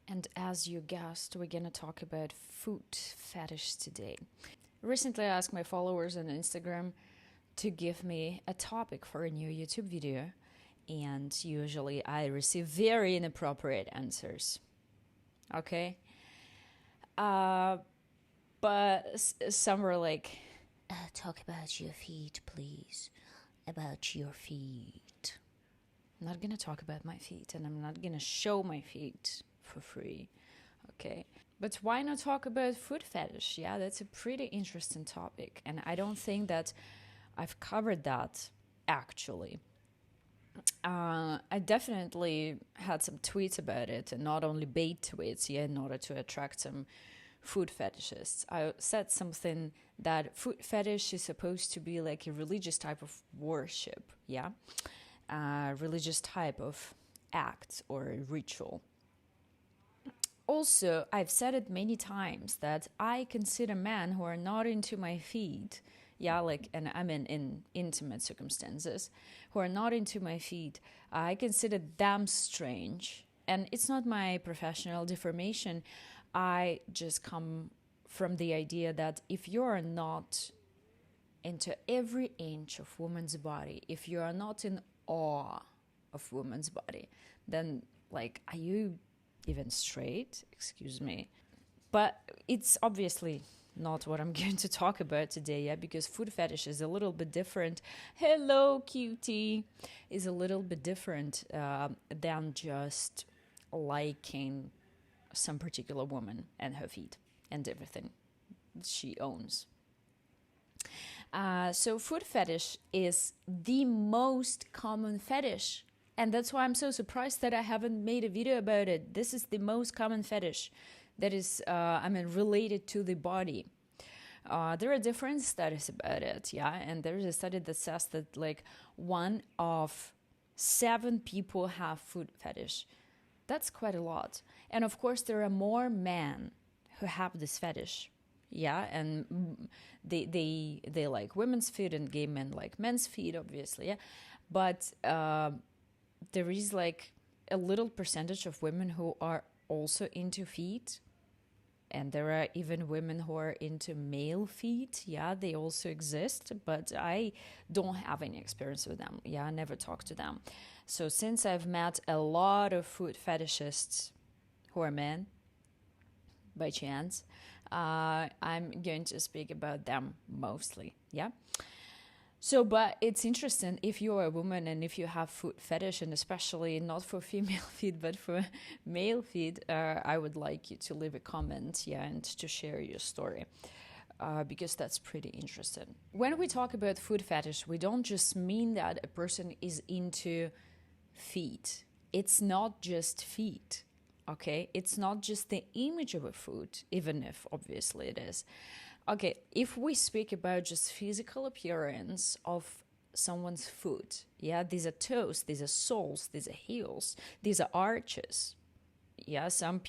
And as you guessed, we're gonna talk about food fetish today. Recently, I asked my followers on Instagram to give me a topic for a new YouTube video, and usually I receive very inappropriate answers. Okay? Uh, but some were like, talk about your feet, please. About your feet. I'm not gonna talk about my feet, and I'm not gonna show my feet for free. Okay. But why not talk about food fetish? Yeah, that's a pretty interesting topic. And I don't think that I've covered that actually. I definitely had some tweets about it, and not only bait tweets, yeah, in order to attract some food fetishists. I said something that food fetish is supposed to be like a religious type of worship, yeah, religious type of act or ritual. Also, I've said it many times that I consider men who are not into my feet, yeah, like, and I mean in intimate circumstances, who are not into my feet, I consider them strange. And it's not my professional deformation. I just come from the idea that if you are not into every inch of woman's body, if you are not in awe of woman's body, then like, are you even straight? Excuse me. But it's obviously not what I'm going to talk about today, yeah, because food fetish is a little bit different. Hello, cutie, is a little bit different than just liking some particular woman and her feet and everything she owns. So food fetish is the most common fetish. And that's why I'm so surprised that I haven't made a video about it. This is the most common fetish that is, related to the body. There are different studies about it, yeah. And there's a study that says that like 1 of 7 people have food fetish. That's quite a lot. And of course, there are more men who have this fetish. Yeah, and they like women's feet, and gay men like men's feet, obviously. Yeah, but there is like a little percentage of women who are also into feet, and there are even women who are into male feet. Yeah, they also exist, but I don't have any experience with them. Yeah, I never talked to them. So since I've met a lot of foot fetishists who are men, by chance, I'm going to speak about them mostly. Yeah. So, but it's interesting if you're a woman and if you have foot fetish, and especially not for female feet, but for male feet, I would like you to leave a comment, yeah, and to share your story. Because that's pretty interesting. When we talk about foot fetish, we don't just mean that a person is into feet. It's not just feet. Okay, it's not just the image of a foot, even if obviously it is. Okay, if we speak about just physical appearance of someone's foot, yeah, these are toes, these are soles, these are heels, these are arches. Yeah, some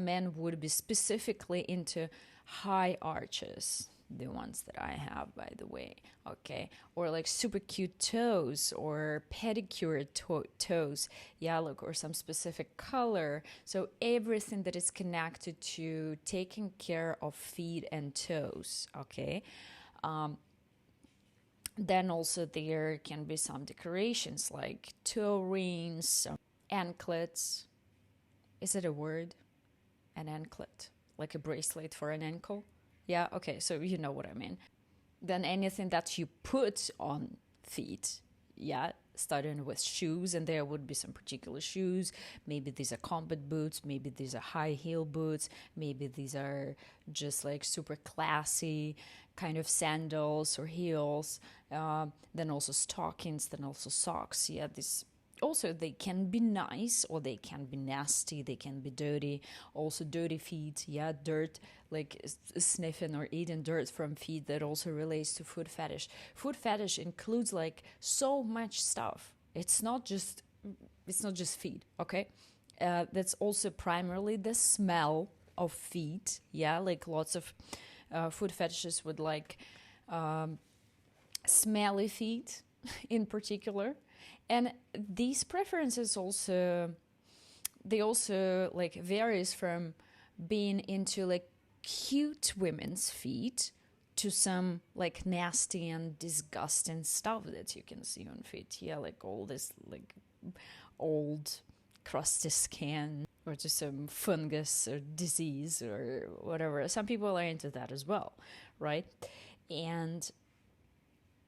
men would be specifically into high arches, the ones that I have, by the way, okay, or like super cute toes or pedicured toes, yeah, look, or some specific color. So everything that is connected to taking care of feet and toes, okay. Then also there can be some decorations like toe rings, anklets. Is it a word? An anklet, like a bracelet for an ankle. Yeah, okay, so you know what I mean. Then anything that you put on feet, yeah, starting with shoes, and there would be some particular shoes. Maybe these are combat boots, maybe these are high heel boots, maybe these are just like super classy kind of sandals or heels. Then also stockings, then also socks. Yeah, this also they can be nice or they can be nasty, they can be dirty. Also dirty feet, yeah, dirt, like sniffing or eating dirt from feet, that also relates to food fetish. Food fetish includes like so much stuff. It's not just feet, okay. That's also primarily the smell of feet, yeah, like lots of food fetishes would like smelly feet in particular. And these preferences also, they also like varies from being into like cute women's feet to some like nasty and disgusting stuff that you can see on feet. Yeah, like all this like old crusty skin, or just some fungus or disease or whatever. Some people are into that as well, right? And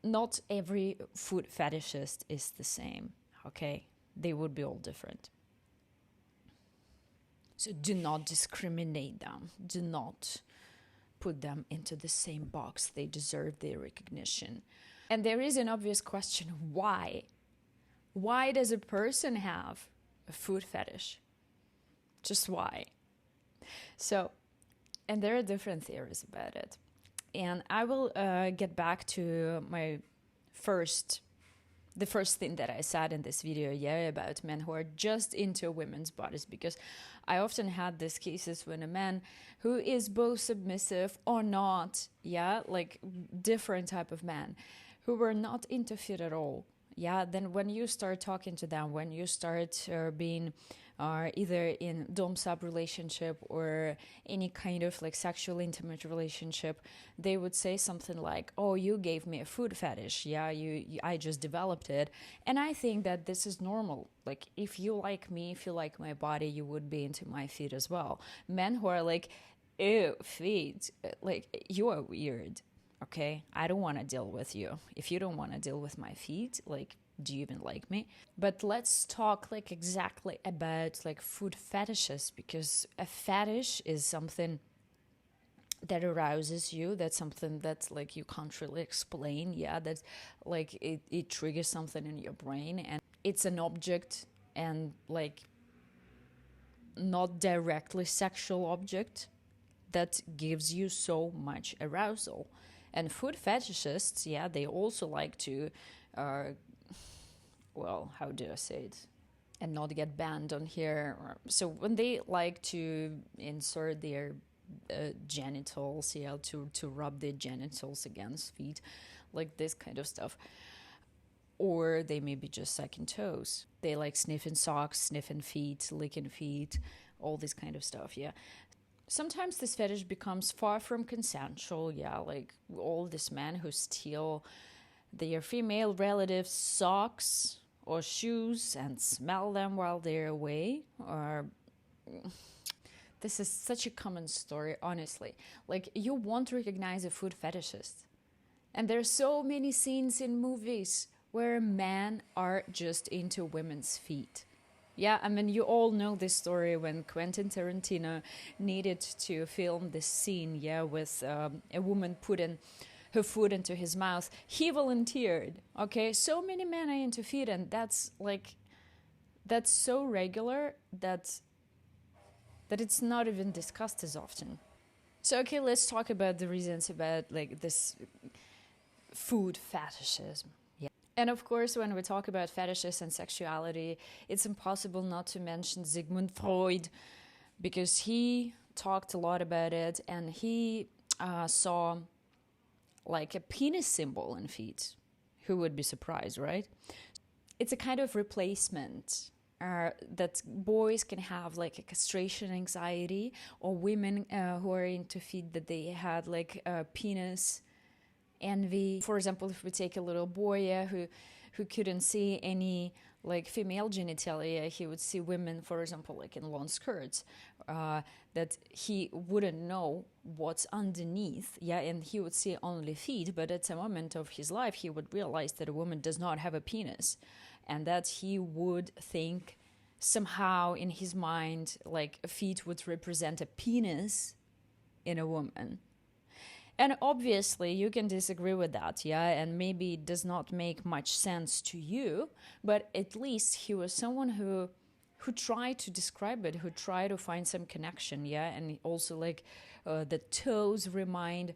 not every foot fetishist is the same, okay? They would be all different. So do not discriminate them. Do not put them into the same box. They deserve their recognition. And there is an obvious question: why? Why does a person have a foot fetish? Just why? So, and there are different theories about it. And I will get back to the first thing that I said in this video, about men who are just into women's bodies, because I often had these cases when a man who is both submissive or not, like different type of man, who were not into fit at all, then when you start talking to them, when you start being either in dom-sub relationship or any kind of like sexual intimate relationship, they would say something like, oh, you gave me a food fetish, I just developed it. And I think that this is normal. Like, if you like me, if you like my body, you would be into my feet as well. Men who are like, ew, feet, like, you are weird, okay? I don't want to deal with you. If you don't want to deal with my feet, like, do you even like me? But let's talk like exactly about like food fetishes, because a fetish is something that arouses you. That's something that like you can't really explain. That's like it triggers something in your brain, and it's an object, and like not directly sexual object, that gives you so much arousal. And food fetishists, they also like to well, how do I say it, and not get banned on here. So when they like to insert their genitals, to rub their genitals against feet, like this kind of stuff. Or they may be just sucking toes. They like sniffing socks, sniffing feet, licking feet, all this kind of stuff, Sometimes this fetish becomes far from consensual, like all these men who steal their female relatives' socks or shoes and smell them while they're away. Or this is such a common story, honestly. Like, you won't recognize a foot fetishist. And there's so many scenes in movies where men are just into women's feet. I mean, you all know this story when Quentin Tarantino needed to film this scene, with a woman putting her foot into his mouth. He volunteered, okay? So many men are into feet, and that's so regular that it's not even discussed as often. So, okay, let's talk about the reasons about like this food fetishism. And of course, when we talk about fetishes and sexuality, it's impossible not to mention Sigmund Freud, because he talked a lot about it, and he saw like a penis symbol in feet. Who would be surprised, right? It's a kind of replacement that boys can have, like a castration anxiety, or women who are into feet, that they had like a penis envy. For example, if we take a little boy who couldn't see any like female genitalia, he would see women, for example, like in long skirts, that he wouldn't know what's underneath, and he would see only feet. But at a moment of his life, he would realize that a woman does not have a penis, and that he would think somehow in his mind like feet would represent a penis in a woman. And obviously you can disagree with that, and maybe it does not make much sense to you, but at least he was someone who tried to describe it, who tried to find some connection, and also like the toes remind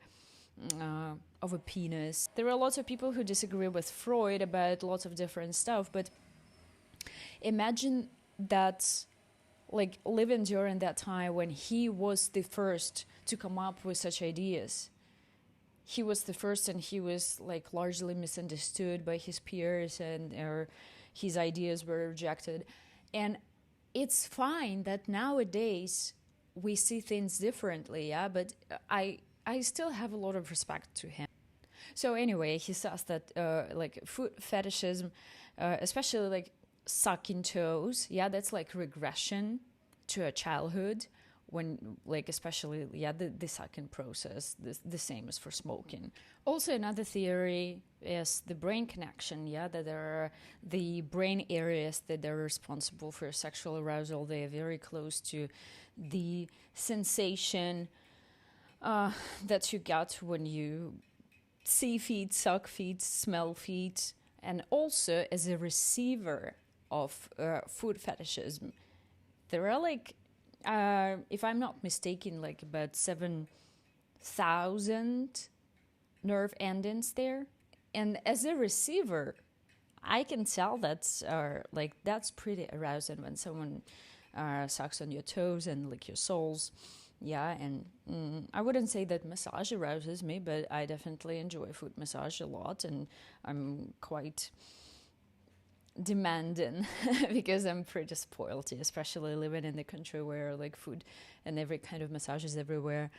of a penis. There are lots of people who disagree with Freud about lots of different stuff, but imagine that, like, living during that time when he was the first to come up with such ideas. He was the first, and he was like largely misunderstood by his peers, and his ideas were rejected. And it's fine that nowadays we see things differently, yeah, but I still have a lot of respect to him. So anyway, he says that like food fetishism, especially like sucking toes, yeah, that's like regression to a childhood, when like especially the sucking process, the same as for smoking. Also another theory is the brain connection, yeah, that there are the brain areas that are responsible for sexual arousal. They are very close to the sensation that you get when you see feet, suck feet, smell feet. And also as a receiver of food fetishism, there are like if I'm not mistaken, like about 7,000 nerve endings there. And as a receiver, I can tell that's that's pretty arousing when someone sucks on your toes and lick your soles. Yeah, and I wouldn't say that massage arouses me, but I definitely enjoy foot massage a lot, and I'm quite demanding because I'm pretty spoiled, especially living in the country where like food and every kind of massage is everywhere.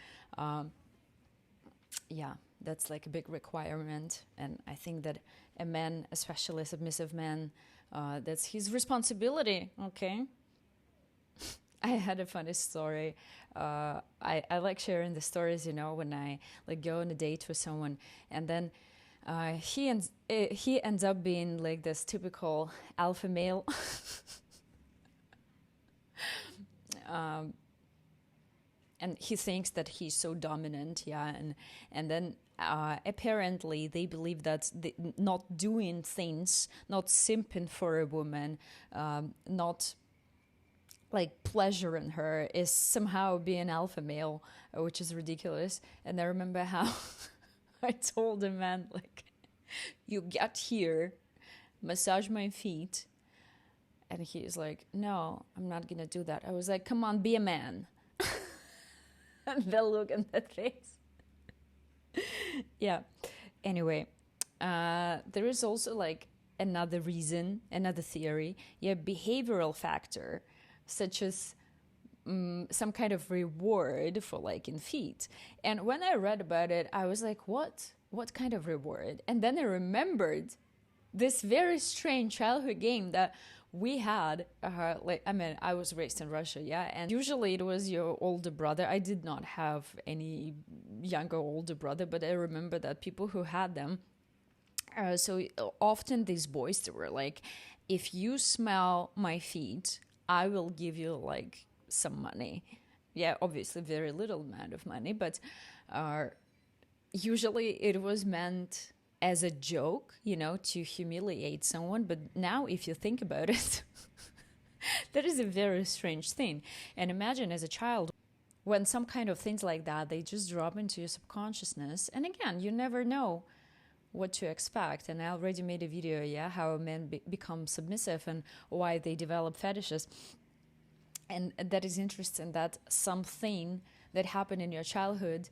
Yeah, that's like a big requirement, and I think that a man, especially a submissive man, that's his responsibility. Okay. I had a funny story. I like sharing the stories, when I like go on a date with someone, and then he ends up being like this typical alpha male. And he thinks that he's so dominant, yeah, and then apparently they believe that not doing things, not simping for a woman, not like pleasuring her is somehow being alpha male, which is ridiculous. And I remember how I told the man, like, you get here, massage my feet. And he's like, no, I'm not gonna do that. I was like, come on, be a man. And the look on that face. Yeah. Anyway, there is also like another reason, another theory, behavioral factor, such as some kind of reward for liking feet. And when I read about it, I was like, what? What kind of reward? And then I remembered this very strange childhood game that we had. I was raised in Russia, yeah, and usually it was your older brother. I did not have any younger older brother, but I remember that people who had them, so often these boys, they were like, if you smell my feet, I will give you like some money. Yeah, obviously very little amount of money, but usually it was meant as a joke, to humiliate someone. But now if you think about it, that is a very strange thing. And imagine as a child, when some kind of things like that, they just drop into your subconsciousness. And again, you never know what to expect. And I already made a video, how men become submissive and why they develop fetishes. And that is interesting, that something that happened in your childhood,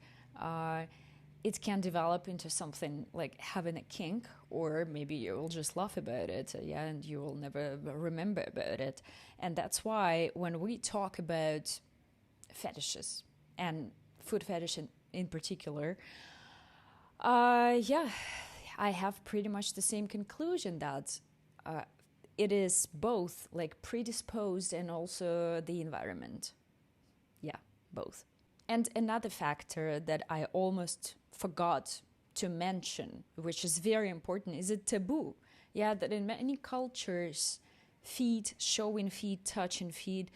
it can develop into something like having a kink, or maybe you will just laugh about it, and you will never remember about it. And that's why when we talk about fetishes and food fetish in particular, I have pretty much the same conclusion, that it is both like predisposed and also the environment. Yeah, both. And another factor that I almost forgot to mention, which is very important, is a taboo. Yeah, that in many cultures, feet, showing feet, touching feet,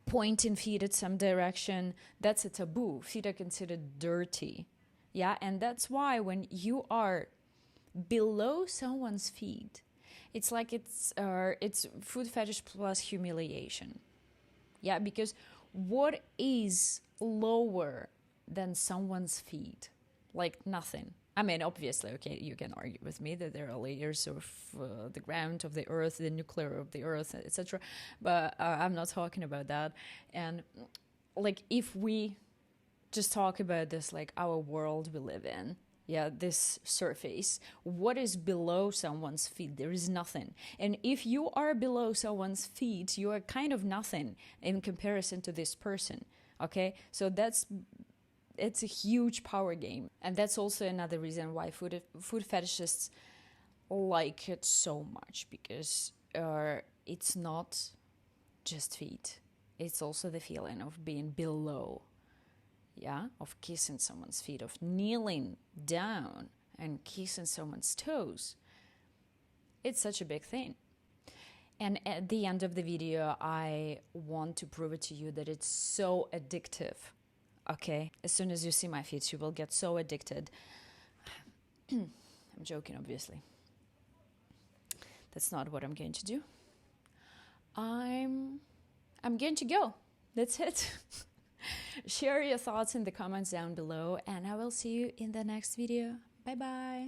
pointing feet at some direction, that's a taboo. Feet are considered dirty. Yeah, and that's why when you are below someone's feet, it's like it's food fetish plus humiliation. Yeah, because what is lower than someone's feet? Like nothing. I mean, obviously, okay, you can argue with me that there are layers of the ground, of the earth, the nuclear of the earth, etc. But I'm not talking about that. And like, if we just talk about this, like our world we live in, yeah, this surface. What is below someone's feet? There is nothing. And if you are below someone's feet, you are kind of nothing in comparison to this person. Okay, so it's a huge power game, and that's also another reason why food fetishists like it so much, because it's not just feet, it's also the feeling of being below, yeah, of kissing someone's feet, of kneeling down and kissing someone's toes. It's such a big thing. And at the end of the video, I want to prove it to you that it's so addictive. Okay, as soon as you see my feet, you will get so addicted. I'm joking, obviously. That's not what I'm going to do. I'm going to go. That's it. Share your thoughts in the comments down below, and I will see you in the next video. Bye bye.